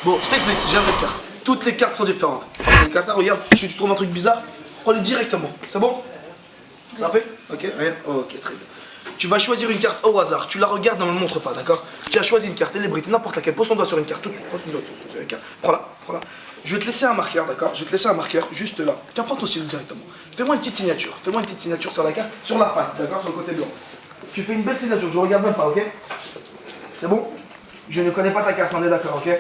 Bon, je t'explique, j'ai un jeu de cartes. Toutes les cartes sont différentes. Les cartes, là, regarde, si tu trouves un truc bizarre, prends-les directement. C'est bon? Ça fait? Ok, rien. Ok, très bien. Tu vas choisir une carte au hasard. Tu la regardes, ne me montre pas, d'accord? Tu as choisi une carte, elle est brite, n'importe laquelle. Pose ton doigt sur une carte tout de suite. Pose ton doigt sur une carte. Prends-la, prends-la. Je vais te laisser un marqueur, d'accord? Je vais te laisser un marqueur juste là. Tiens, prends ton stylo directement. Fais-moi une petite signature. Fais-moi une petite signature sur la carte, sur la face, d'accord? Sur le côté blanc. Tu fais une belle signature, je regarde même pas, ok? C'est bon? Je ne connais pas ta carte, on est d'accord, ok?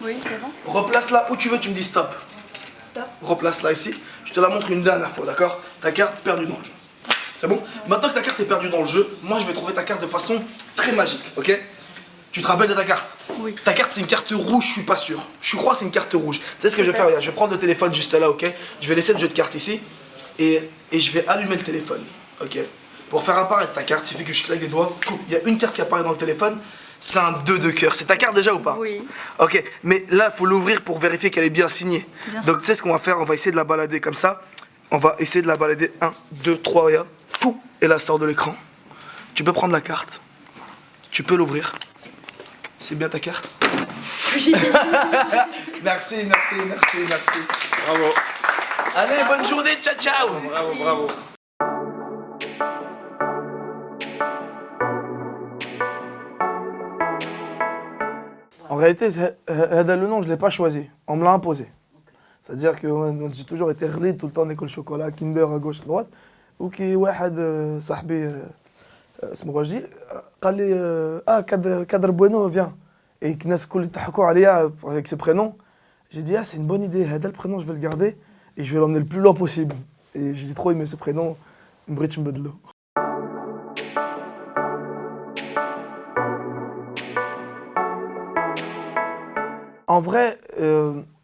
Oui, c'est bon. Replace-la où tu veux, tu me dis stop. Stop. Replace-la ici. Je te la montre une dernière fois, d'accord? Ta carte perdue dans le jeu. C'est bon? Maintenant que ta carte est perdue dans le jeu, moi je vais trouver ta carte de façon très magique, ok? Tu te rappelles de ta carte? Oui. Ta carte c'est une carte rouge, je suis pas sûr. Je crois que c'est une carte rouge. Tu sais ce que je vais faire? Regarde, je vais prendre le téléphone juste là, ok? Je vais laisser le jeu de cartes ici et je vais allumer le téléphone, ok? Pour faire apparaître ta carte, il suffit que je claque des doigts. Il y a une carte qui apparaît dans le téléphone, c'est un 2 de cœur. C'est ta carte déjà ou pas? Oui. Ok, mais là, il faut l'ouvrir pour vérifier qu'elle est bien signée. Bien sûr. Donc, tu sais ce qu'on va faire? On va essayer de la balader comme ça. On va essayer de la balader. 1, 2, 3, regarde. Fou. Et là, elle sort de l'écran. Tu peux prendre la carte. Tu peux l'ouvrir. C'est bien ta carte? Oui. Merci, merci, merci, merci. Bravo. Allez, bonne journée, ciao, ciao. Bravo, bravo. En réalité, le nom, je ne l'ai pas choisi. On me l'a imposé. C'est-à-dire que j'ai toujours été relais tout le temps d'école chocolat, Kinder à gauche, à droite. وكي واحد صاحبي اسمه غاجي قال لي كادر بوينو viens. Et الناس الكل يضحكوا عليا avec ce prénom. J'ai dit c'est une bonne idée, هذا le prénom je vais le garder et je vais l'emmener le plus loin possible. Et j'ai trop aimé ce prénom, مبغيتش نبدلو. En vrai,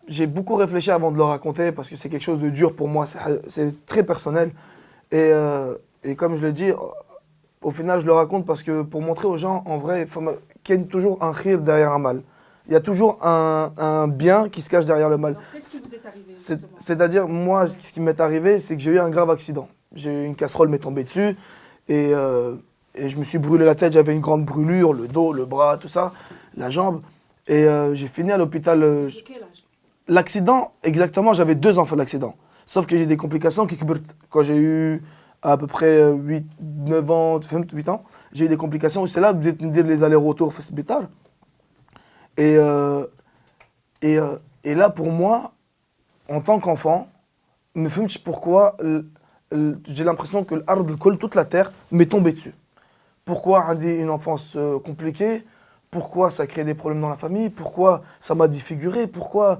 j'ai beaucoup réfléchi avant de le raconter parce que c'est quelque chose de dur pour moi, c'est très personnel. Et comme je l'ai dit, au final, je le raconte parce que pour montrer aux gens, en vrai, qu'il y a toujours un khir derrière un mal. Il y a toujours un bien qui se cache derrière le mal. Qu'est-ce qui vous est arrivé? C'est-à-dire, moi, ce qui m'est arrivé, c'est que j'ai eu un grave accident. J'ai eu une casserole m'est tombée dessus et je me suis brûlé la tête. J'avais une grande brûlure, le dos, le bras, tout ça, la jambe. Et j'ai fini à l'hôpital. De quel âge? L'accident, exactement, j'avais 2 ans fait l'accident. Sauf que j'ai des complications qui quand j'ai eu à peu près 8, 9 ans, 8 ans, j'ai eu des complications. C'est là de les allers-retours au l'hôpital. Et là, pour moi, en tant qu'enfant, me fahmtش pourquoi j'ai l'impression que l'ard le toute la terre m'est tombée dessus. Pourquoi j'ai une enfance compliquée? Pourquoi ça crée des problèmes dans la famille? Pourquoi ça m'a défiguré? Pourquoi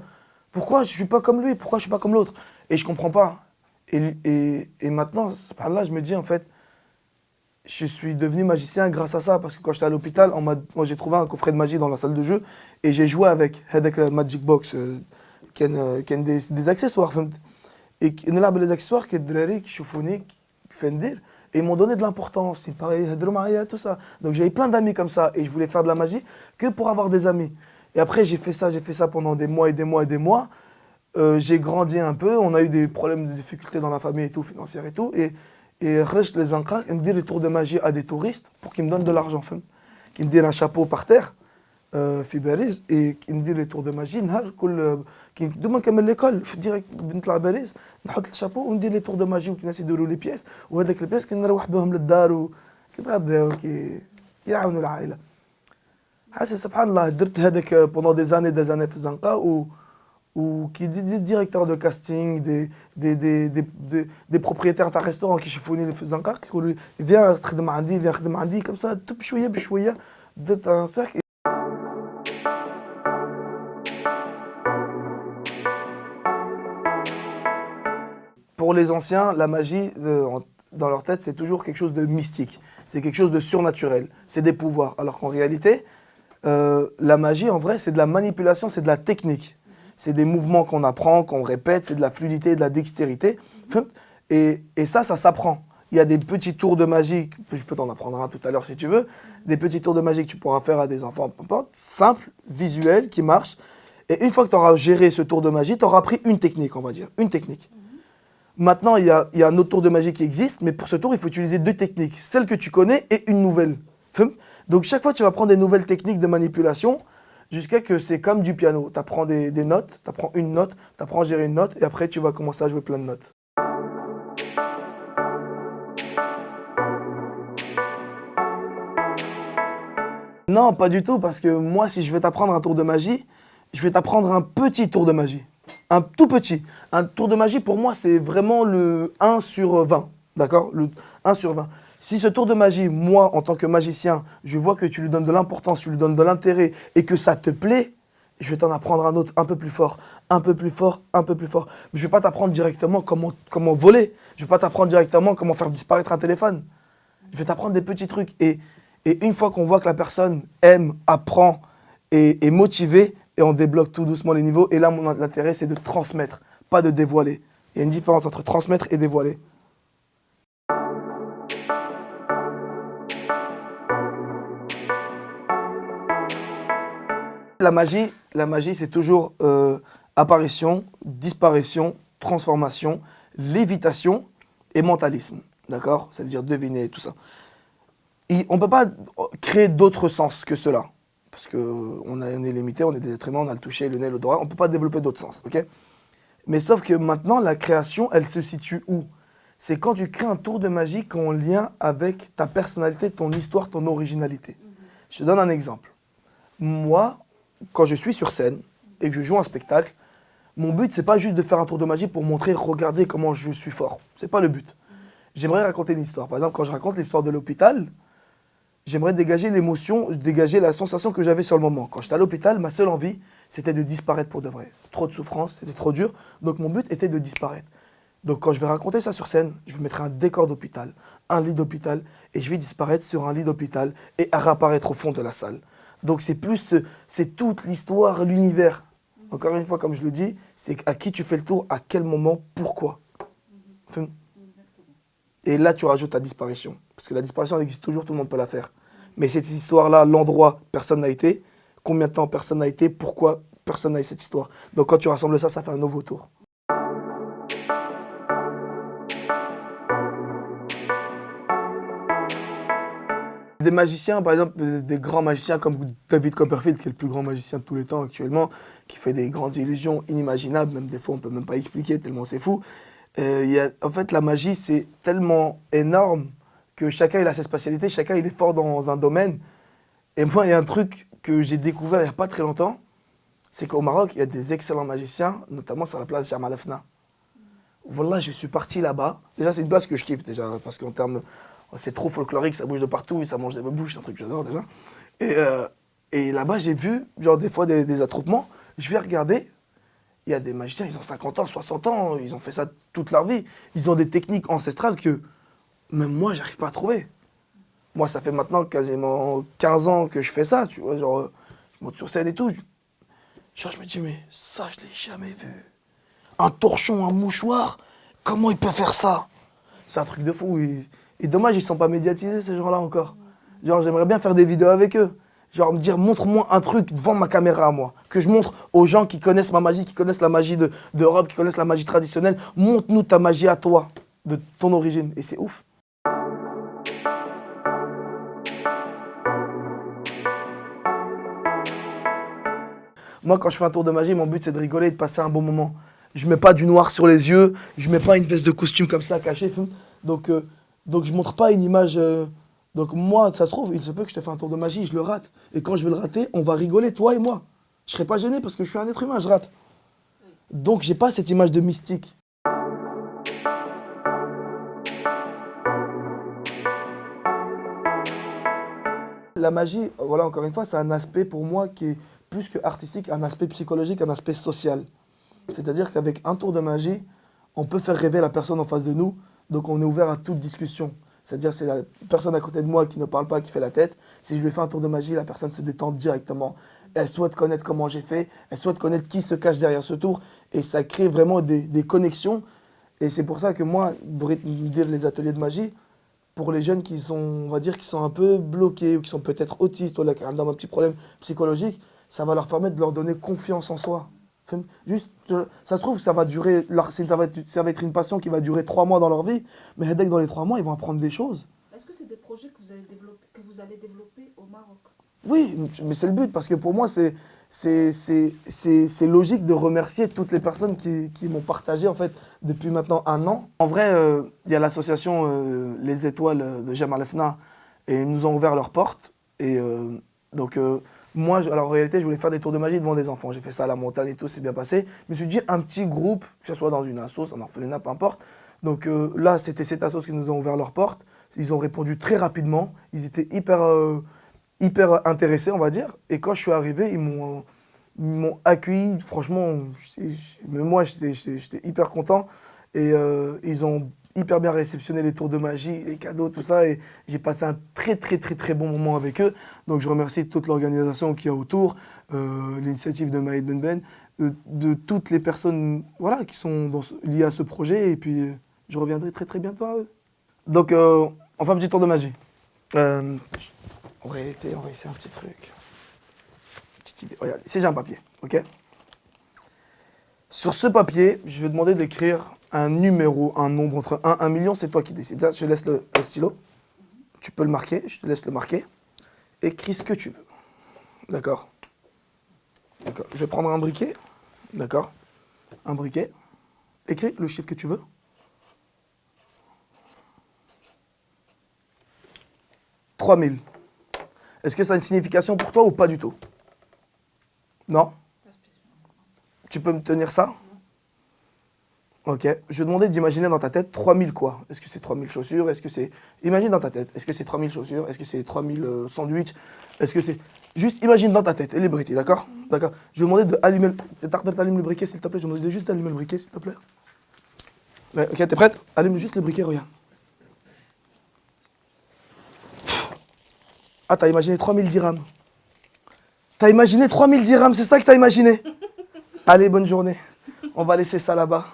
je ne suis pas comme lui? Pourquoi je ne suis pas comme l'autre? Et je ne comprends pas. Et maintenant, là, je me dis en fait, je suis devenu magicien grâce à ça. Parce que quand j'étais à l'hôpital, moi j'ai trouvé un coffret de magie dans la salle de jeu et j'ai joué avec la Magic Box qui a des accessoires. Et نلعب les accessoires qui الدراري كيشوفوني كيف ندير. Et ils m'ont donné de l'importance, ils parlaient de tout ça. Donc j'avais plein d'amis comme ça et je voulais faire de la magie que pour avoir des amis. Et après j'ai fait ça pendant des mois et des mois et des mois. J'ai grandi un peu, on a eu des problèmes de difficultés dans la famille et tout, financières et tout. Et خرجت les ancras, ils me disent les tours de magie à des touristes pour qu'ils me donnent de l'argent. Qu'ils me donnent un chapeau par terre, في باريس, et qu'ils me disent les tours de magie. نهار كل كي دوما نكمل ليكول ديريكت نطلع باريس نحط الشابو وندير لي تور دو ماجي والناس يديروا لي بياس وهذاك البياس كنروح بهم للدار وكيتغداو كيعاونوا العائله. حاسس سبحان الله درت هذاك بوندون دي زاني في الزنقه وكي دي ديريكتور دو كاستينغ دي بروبريتير تاع ريستورون كيشوفوني في الزنقه كيقولوا لي فيان تخدم عندي فيان خدم عندي كم سا بشويه بشويه درت ان سيرك. Pour les anciens, la magie, dans leur tête, c'est toujours quelque chose de mystique. C'est quelque chose de surnaturel. C'est des pouvoirs. Alors qu'en réalité, la magie, en vrai, c'est de la manipulation, c'est de la technique. C'est des mouvements qu'on apprend, qu'on répète, c'est de la fluidité, de la dextérité. Et ça s'apprend. Il y a des petits tours de magie, je peux t'en apprendre un tout à l'heure si tu veux, des petits tours de magie que tu pourras faire à des enfants, peu importe, simples, visuels, qui marchent. Et une fois que tu auras géré ce tour de magie, tu auras appris une technique, on va dire, une technique. Maintenant, il y a un autre tour de magie qui existe, mais pour ce tour, il faut utiliser 2 techniques. Celle que tu connais et une nouvelle. Donc chaque fois, tu vas prendre des nouvelles techniques de manipulation jusqu'à que c'est comme du piano. Tu apprends des notes, tu apprends une note, tu apprends à gérer une note, et après tu vas commencer à jouer plein de notes. Non, pas du tout, parce que moi, si je vais t'apprendre un tour de magie, je vais t'apprendre un petit tour de magie. Un tout petit. Un tour de magie, pour moi, c'est vraiment le 1 sur 20. D'accord? Le 1 sur 20. Si ce tour de magie, moi, en tant que magicien, je vois que tu lui donnes de l'importance, tu lui donnes de l'intérêt et que ça te plaît, je vais t'en apprendre un autre un peu plus fort, un peu plus fort, un peu plus fort. Mais je ne vais pas t'apprendre directement comment voler. Je ne vais pas t'apprendre directement comment faire disparaître un téléphone. Je vais t'apprendre des petits trucs. Et une fois qu'on voit que la personne aime, apprend et est motivée, et on débloque tout doucement les niveaux. Et là, mon intérêt, c'est de transmettre, pas de dévoiler. Il y a une différence entre transmettre et dévoiler. La magie, c'est toujours apparition, disparition, transformation, lévitation et mentalisme. D'accord? C'est-à-dire deviner, tout ça. Et on ne peut pas créer d'autres sens que cela. Parce qu'on est limité, on est des êtres humains, on a le toucher, le nez, l'odorat. On ne peut pas développer d'autres sens. Ok? Mais sauf que maintenant, la création, elle se situe où? C'est quand tu crées un tour de magie qui est en lien avec ta personnalité, ton histoire, ton originalité. Je te donne un exemple. Moi, quand je suis sur scène et que je joue un spectacle, mon but, c'est pas juste de faire un tour de magie pour montrer, regardez comment je suis fort. C'est pas le but. J'aimerais raconter une histoire. Par exemple, quand je raconte l'histoire de l'hôpital, j'aimerais dégager l'émotion, dégager la sensation que j'avais sur le moment. Quand j'étais à l'hôpital, ma seule envie, c'était de disparaître pour de vrai. Trop de souffrance, c'était trop dur. Donc mon but était de disparaître. Donc quand je vais raconter ça sur scène, je vais mettre un décor d'hôpital, un lit d'hôpital, et je vais disparaître sur un lit d'hôpital et réapparaître au fond de la salle. Donc c'est toute l'histoire, l'univers. Encore une fois, comme je le dis, c'est à qui tu fais le tour, à quel moment, pourquoi. Et là, tu rajoutes ta disparition. Parce que la disparition, elle existe toujours, tout le monde peut la faire. Mais cette histoire-là, l'endroit, personne n'a été. Combien de temps personne n'a été, pourquoi personne n'a eu cette histoire. Donc quand tu rassembles ça, ça fait un nouveau tour. Des magiciens, par exemple, des grands magiciens comme David Copperfield, qui est le plus grand magicien de tous les temps actuellement, qui fait des grandes illusions inimaginables, même des fois on ne peut même pas expliquer tellement c'est fou. En fait, la magie, c'est tellement énorme que chacun il a ses spécialités, chacun il est fort dans un domaine. Et moi, il y a un truc que j'ai découvert il n'y a pas très longtemps, c'est qu'au Maroc, il y a des excellents magiciens, notamment sur la place Jemaa el-Fna. Voilà, je suis parti là-bas. Déjà, c'est une place que je kiffe, déjà, parce qu'en termes... C'est trop folklorique, ça bouge de partout, ça mange des bouches, c'est un truc que j'adore déjà. Et là-bas, j'ai vu, genre, des fois, des attroupements. Je vais regarder, il y a des magiciens, ils ont 50 ans, 60 ans, ils ont fait ça toute leur vie. Ils ont des techniques ancestrales que même moi, j'arrive pas à trouver. Moi, ça fait maintenant quasiment 15 ans que je fais ça, tu vois, genre, je monte sur scène et tout. Genre, je me dis, mais ça, je l'ai jamais vu. Un torchon, un mouchoir, comment il peut faire ça? C'est un truc de fou. Et dommage, ils sont pas médiatisés, ces gens-là, encore. Genre, j'aimerais bien faire des vidéos avec eux. Genre, me dire, montre-moi un truc devant ma caméra à moi. Que je montre aux gens qui connaissent ma magie, qui connaissent la magie d'Europe, qui connaissent la magie traditionnelle. Montre-nous ta magie à toi, de ton origine. Et c'est ouf. Moi, quand je fais un tour de magie, mon but, c'est de rigoler et de passer un bon moment. Je mets pas du noir sur les yeux, je mets pas une veste de costume comme ça, cachée. Donc je montre pas une image... Donc moi, ça se trouve, il se peut que je te fasse un tour de magie, je le rate. Et quand je vais le rater, on va rigoler, toi et moi. Je serai pas gêné parce que je suis un être humain, je rate. Donc j'ai pas cette image de mystique. La magie, voilà, encore une fois, c'est un aspect pour moi qui est plus que artistique, un aspect psychologique, un aspect social. C'est-à-dire qu'avec un tour de magie, on peut faire rêver la personne en face de nous, donc on est ouvert à toute discussion. C'est-à-dire c'est la personne à côté de moi qui ne parle pas, qui fait la tête. Si je lui fais un tour de magie, la personne se détend directement. Elle souhaite connaître comment j'ai fait, elle souhaite connaître qui se cache derrière ce tour, et ça crée vraiment des connexions. Et c'est pour ça que moi, pour dire les ateliers de magie, pour les jeunes qui sont, on va dire, qui sont un peu bloqués, ou qui sont peut-être autistes, ou qui ont un petit problème psychologique, ça va leur permettre de leur donner confiance en soi. Juste, ça se trouve, ça va être une passion qui va durer 3 mois dans leur vie, mais dès que dans les 3 mois, ils vont apprendre des choses. Est-ce que c'est des projets que vous allez développer au Maroc? Oui, mais c'est le but, parce que pour moi, c'est logique de remercier toutes les personnes qui m'ont partagé en fait depuis maintenant 1 an. En vrai, il y a l'association Les Étoiles de Jamal Fna et ils nous ont ouvert leurs portes. Et donc moi, alors en réalité, je voulais faire des tours de magie devant des enfants. J'ai fait ça à la montagne et tout, c'est bien passé. Je me suis dit un petit groupe, que ce soit dans une assos, un orphelinat, peu importe. Donc là, c'était cette assos qui nous ont ouvert leurs portes. Ils ont répondu très rapidement. Ils étaient hyper intéressés, on va dire. Et quand je suis arrivé, ils m'ont accueilli. Franchement, même moi, j'étais hyper content. Et ils ont hyper bien réceptionné les tours de magie, les cadeaux, tout ça. Et j'ai passé un très bon moment avec eux. Donc je remercie toute l'organisation qui est autour, l'initiative de Maïd Ben, de toutes les personnes voilà, qui sont liées à ce projet. Et puis je reviendrai très bientôt à eux. Donc on fait un petit tour de magie. En réalité, on va essayer un petit truc. Petite idée. Regarde, ici j'ai un papier, ok? Sur ce papier, je vais demander d'écrire un numéro, un nombre entre 1 et 1 million, c'est toi qui décides. Là, je te laisse le stylo. Tu peux le marquer, je te laisse le marquer. Écris ce que tu veux. D'accord? D'accord. Je vais prendre un briquet. D'accord? Un briquet. Écris le chiffre que tu veux. 3000. Est-ce que ça a une signification pour toi ou pas du tout? Non? Tu peux me tenir ça? Ok. Je vais demander d'imaginer dans ta tête 3000 quoi? Est-ce que c'est 3000 chaussures? Est-ce que c'est... Imagine dans ta tête. Est-ce que c'est 3000 chaussures? Est-ce que c'est 3000 sandwichs? Est-ce que c'est... Juste imagine dans ta tête et les briquets, d'accord? D'accord. Je vais demander d'allumer le... T'allumes le briquet s'il te plaît. Je vais demander juste d'allumer le briquet s'il te plaît. Ouais, ok, t'es prête? Allume juste le briquet, regarde. Ah, t'as imaginé 3000 dirhams. T'as imaginé 3000 dirhams, c'est ça que t'as imaginé? Allez, bonne journée. On va laisser ça là-bas.